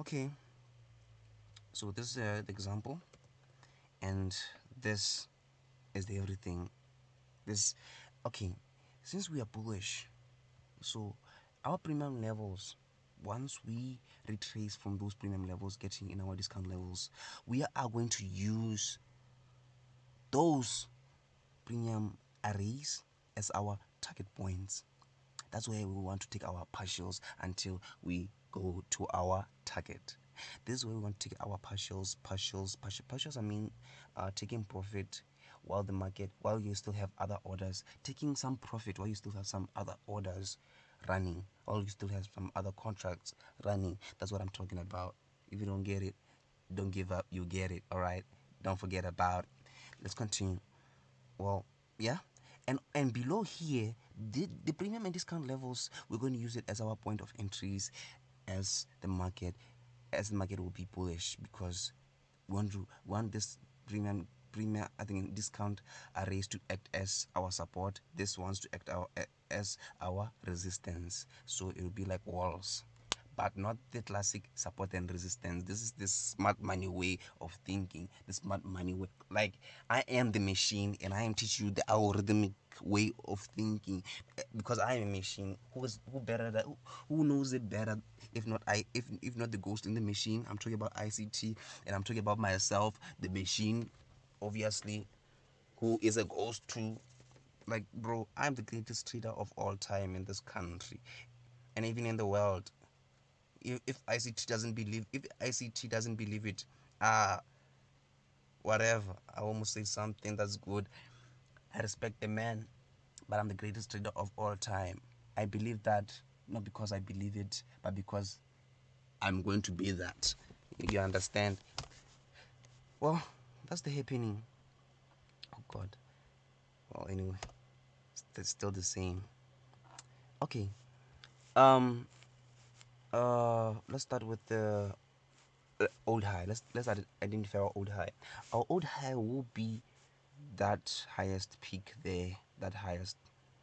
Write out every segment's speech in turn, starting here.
Okay, so this is the example, and this is the everything. This, okay, since we are bullish, so our premium levels, once we retrace from those premium levels, getting in our discount levels, we are going to use those premium arrays as our target points. That's where we want to take our partials until we go to our target. This is where we want to take our partials. I mean, taking profit while the market, while you still have other orders, taking some profit while you still have some other orders running, while you still have some other contracts running. That's what I'm talking about. If you don't get it, don't give up. You get it. All right. Don't forget about it. Let's continue. Well, yeah, and below here, the premium and discount levels, we're going to use it as our point of entries, as the market as the market will be bullish, because we want this premium, I think, discount arrays to act as our support. This wants to act as our resistance, so it will be like walls, but not the classic support and resistance. This is the smart money way of thinking. The smart money way, like, I am the machine and I am teaching you the algorithmic way of thinking, because I am a machine. Who knows it better, if not I, if not the ghost in the machine? I'm talking about ICT, and I'm talking about myself, the machine, obviously, who is a ghost too. Like, bro, I'm the greatest trader of all time in this country, and even in the world. If ICT doesn't believe it, ah, whatever. I almost say something that's good. I respect the man, but I'm the greatest trader of all time. I believe that, not because I believe it, but because I'm going to be that. You understand? Well, that's the happening. Oh God. Well, anyway, it's still the same. Okay. Um. Let's start with the old high. Let's identify our old high. Our old high will be that highest peak there, that highest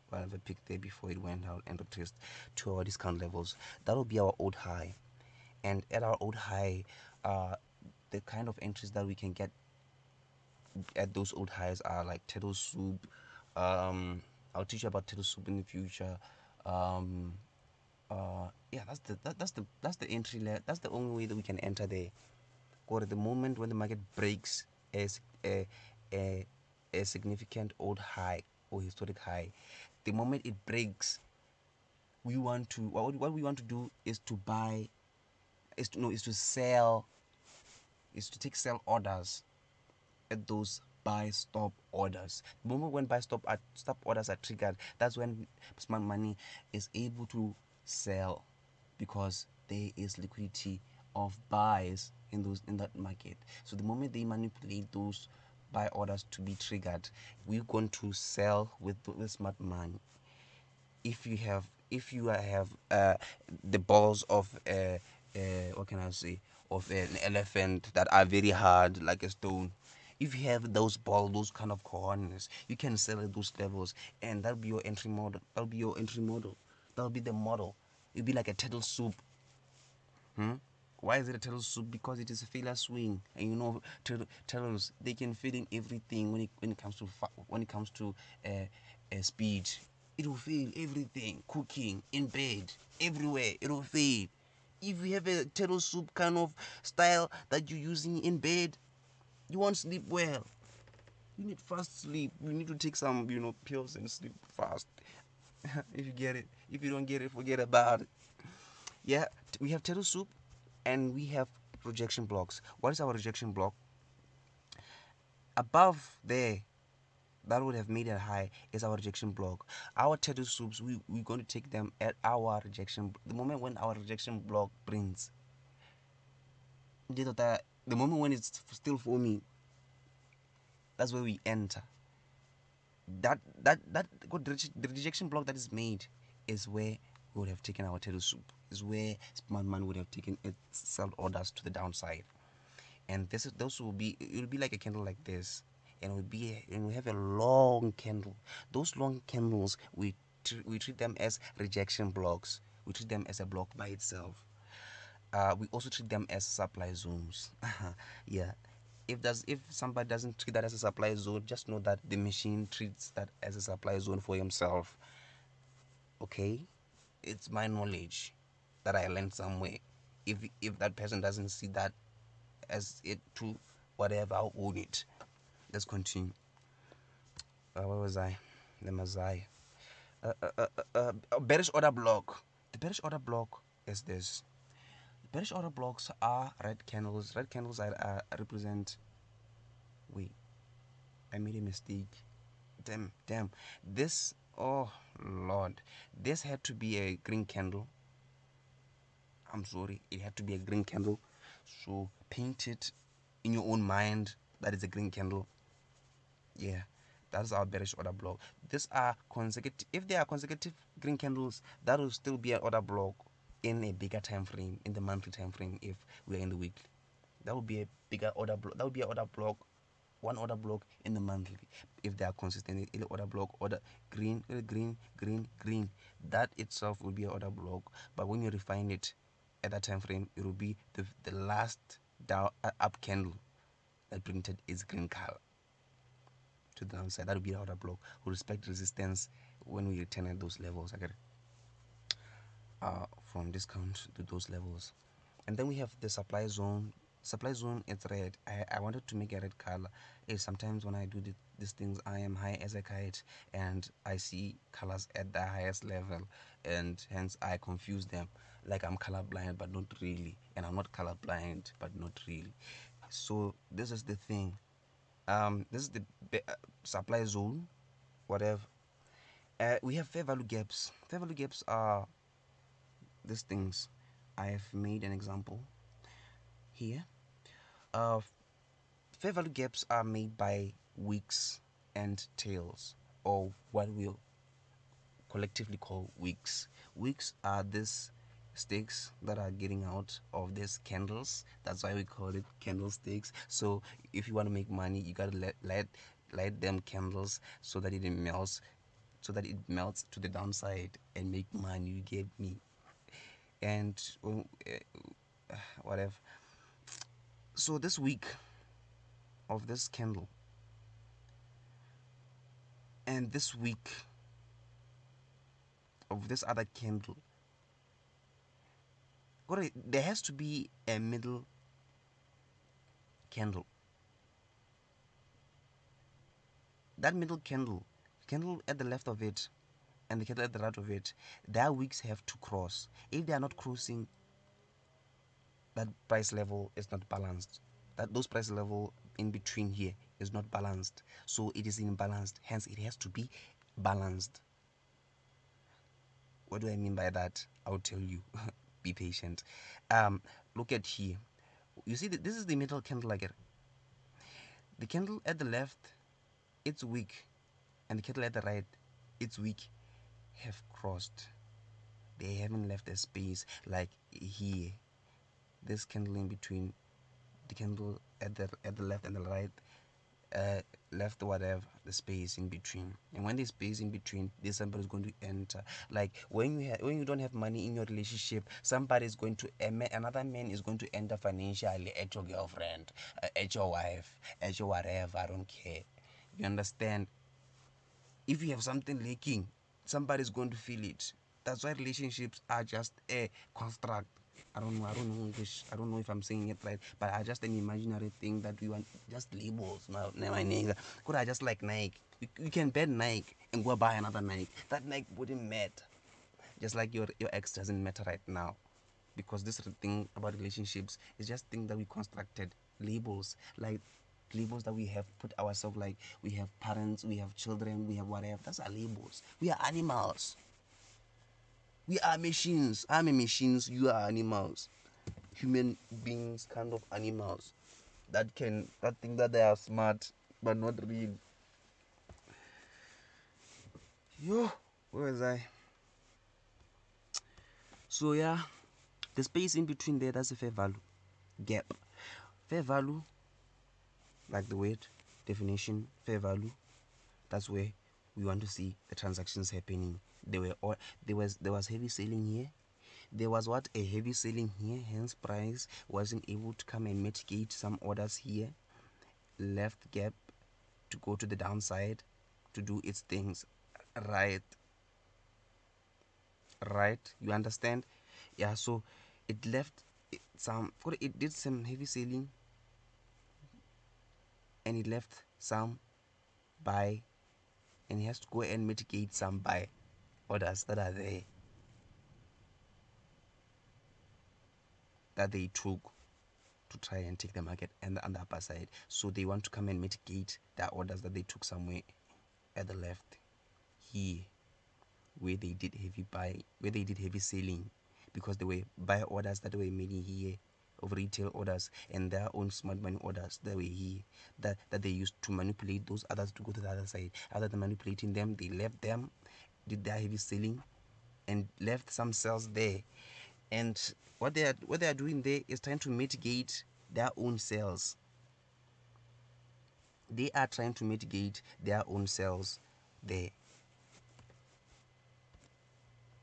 whatever peak there before it went out and retraced to our discount levels. That will be our old high, and at our old high, the kind of entries that we can get at those old highs are like turtle soup. I'll teach you about turtle soup in the future. Um, yeah, that's the entry level. That's the only way that we can enter there. Or at the moment when the market breaks a, a, a significant old high or historic high, the moment it breaks, we want to what we want to do is to buy, is to no is to sell, is to take sell orders at those buy stop orders. The moment when stop orders are triggered, that's when smart money is able to sell, because there is liquidity of buys in that market. So the moment they manipulate those buy orders to be triggered, we're going to sell with smart money. If you have the balls of what can I say, of an elephant that are very hard like a stone, if you have those balls, those kind of cojones, you can sell at those levels, and that'll be your entry model. That'll be the model. It'll be like a turtle soup. Why is it a turtle soup? Because it is a failure swing, and you know, turtles, they can fail in everything when it comes to speed. It will fail everything. Cooking, in bed, everywhere, it will fail. If you have a turtle soup kind of style that you're using in bed, you won't sleep well. You need fast sleep. You need to take some, pills and sleep fast. If you get it. If you don't get it, forget about it. Yeah, we have turtle soup, and we have rejection blocks. What is our rejection block? Above there, that would have made it high, is our rejection block. Our turtle soups, we're going to take them at our rejection. The moment when our rejection block prints, the moment when it's still forming, that's where we enter. The rejection block that is made is where we would have taken our turtle soup. Is where smart man would have taken its sell orders to the downside. And those will be, it will be like a candle like this, and we have a long candle. Those long candles, we treat them as rejection blocks. We treat them as a block by itself. we also treat them as supply zones. Yeah. If somebody doesn't treat that as a supply zone, just know that the machine treats that as a supply zone for himself. Okay, it's my knowledge that I learned somewhere. If that person doesn't see that as it too, whatever, I'll own it. Let's continue. Where was I? The Messiah. Bearish order block. The bearish order block is this. Bearish order blocks are red candles. Red candles represent. Wait, I made a mistake. Damn. This. Oh Lord, this had to be a green candle. I'm sorry, it had to be a green candle. So paint it in your own mind that is a green candle. Yeah, that's our bearish order block. These are consecutive. If they are consecutive green candles, that will still be an order block in a bigger time frame, in the monthly time frame. If we are in the weekly, that would be a bigger order block. That would be an order block, one order block in the monthly. If they are consistent in the order block, order green, that itself will be an order block. But when you refine it at that time frame, it will be the last down up candle that printed is green color to the downside. That will be the order block. We respect resistance when we return at those levels. I get it. From discount to those levels. And then we have the supply zone. Supply zone is red. I wanted to make a red color. Sometimes when I do these things, I am high as a kite and I see colors at the highest level, and hence I confuse them like I'm colorblind but not really, and I'm not colorblind but not really. So this is the thing. This is the supply zone, whatever. We have fair value gaps. Fair value gaps are these things. I have made an example here. Uh, Fair value gaps are made by wicks and tails, or what we'll collectively call wicks. Wicks are these sticks that are getting out of these candles. That's why we call it candlesticks. So if you want to make money, you gotta light them candles so that it melts to the downside and make money. You get me? And whatever. So this wick of this candle and this wick of this other candle, there has to be a middle candle. That middle candle at the left of it and the candle at the right of it, their wicks have to cross. If they are not crossing, that price level is not balanced. That those price level in between here is not balanced. So it is imbalanced. Hence, it has to be balanced. What do I mean by that? I'll tell you. Be patient. Look at here. You see, this is the middle candle again. The candle at the left, its wick, and the candle at the right, its wick, have crossed. They haven't left a space like here. This candle in between, the candle at the left and the right, left whatever the space in between. And when the space in between, this somebody is going to enter. Like when you don't have money in your relationship, somebody is going to another man is going to enter financially at your girlfriend, at your wife, at your whatever. I don't care. You understand? If you have something leaking, somebody's going to feel it. That's why relationships are just a construct. I don't know English. I don't know if I'm saying it right, but are just an imaginary thing that we want, just labels. Now, my nigga. Could I just like Nike? You can ban Nike and go buy another Nike. That Nike wouldn't matter. Just like your ex doesn't matter right now, because this thing about relationships is just thing that we constructed, labels, like labels that we have put ourselves, like we have parents, we have children, we have whatever. That's our labels. We are animals. We are machines. I'm a machines, you are animals. Human beings, kind of animals that think that they are smart but not real. Yo, where was I? So yeah, the space in between there, that's a fair value gap. Fair value, like the word definition, fair value, that's where we want to see the transactions happening. There was heavy selling here, there was what, a heavy selling here, hence price wasn't able to come and mitigate some orders here, left gap to go to the downside to do its things. Right, right, you understand? Yeah, so it left it did some heavy selling, and it left some buy, and it has to go and mitigate some buy orders that are there, that they took to try and take the market and on the upper side. So they want to come and mitigate the orders that they took somewhere at the left here, where they did heavy buy, where they did heavy selling, because they were buy orders that were made in here of retail orders, and their own smart money orders that were here, that they used to manipulate those others to go to the other side. Other than manipulating them, they left them, did their heavy selling, and left some cells there. And what they are doing there is trying to mitigate their own cells. They are trying to mitigate their own cells there.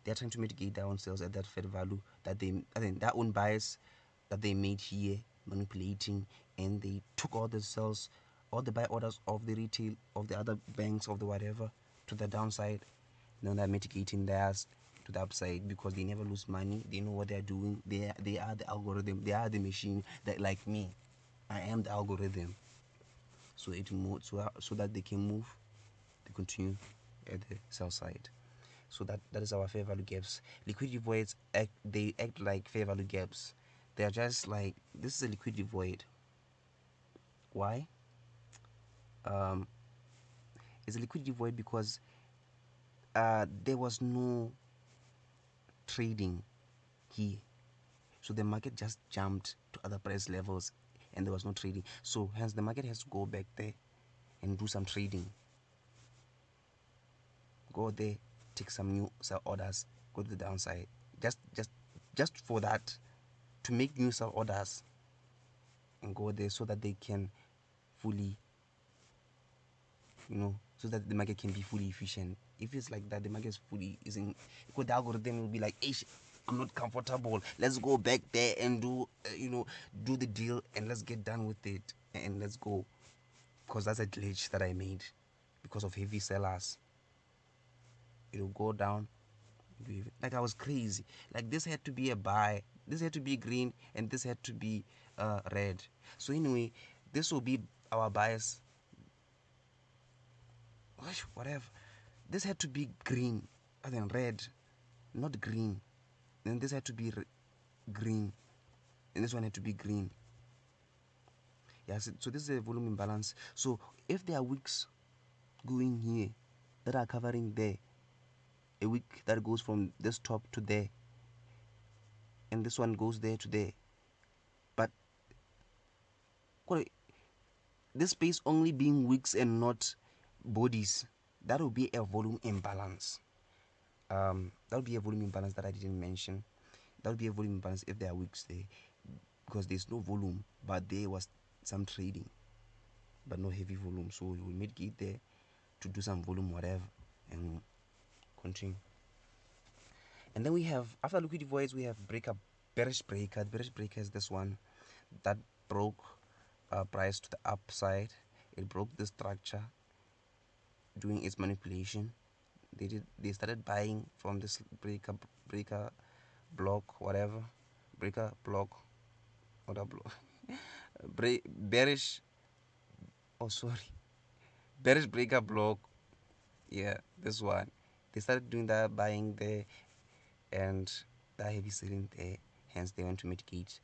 They're trying to mitigate their own sales at that fair value that their own bias that they made here, manipulating, and they took all the sales, all the buy orders of the retail, of the other banks, of the whatever, to the downside. Now they're mitigating theirs to the upside, because they never lose money. They know what they're doing. They are the algorithm. They are the machine. That, like me, I am the algorithm. So it moves so that they can move. They continue at the sell side. So that is our fair value gaps. Liquidity voids act like fair value gaps. They are just like, this is a liquidity void. Why? Um, it's a liquidity void because there was no trading here, so the market just jumped to other price levels, and there was no trading. So hence the market has to go back there and do some trading. Go there, take some new sell orders, go to the downside, just for that, to make new sell orders and go there, so that they can fully, so that the market can be fully efficient. If it's like that, the market is fully isn't, because the algorithm will be like, hey, I'm not comfortable, let's go back there and do do the deal, and let's get done with it, and let's go, because that's a glitch that I made because of heavy sellers. It'll go down, like I was crazy, like this had to be a buy, this had to be green, and this had to be red. So anyway, this will be our bias, whatever. This had to be green, and then red, not green. Then this had to be green, and this one had to be green. Yeah, so this is a volume imbalance. So if there are wicks going here that are covering there, a wick that goes from this top to there, and this one goes there to there, but this space only being wicks and not bodies, that will be a volume imbalance. That would be a volume imbalance that I didn't mention. That would be a volume imbalance if there are wicks there, because there's no volume, but there was some trading, but no heavy volume. So we will mitigate there to do some volume, whatever, and continue. And then we have, after liquidity voids, we have bearish breaker. The bearish breaker is this one that broke price to the upside. It broke the structure doing its manipulation. They started buying from this breaker block, whatever, breaker block, or block. Bearish, oh sorry, bearish breaker block. Yeah, this one. They started doing that buying there, and that heavy selling there. Hence, they want to mitigate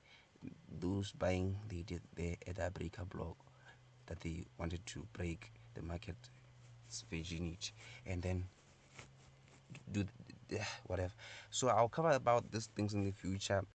those buying they did there at that breaker block, that they wanted to break the market's virginity, and then do whatever. So I'll cover about these things in the future.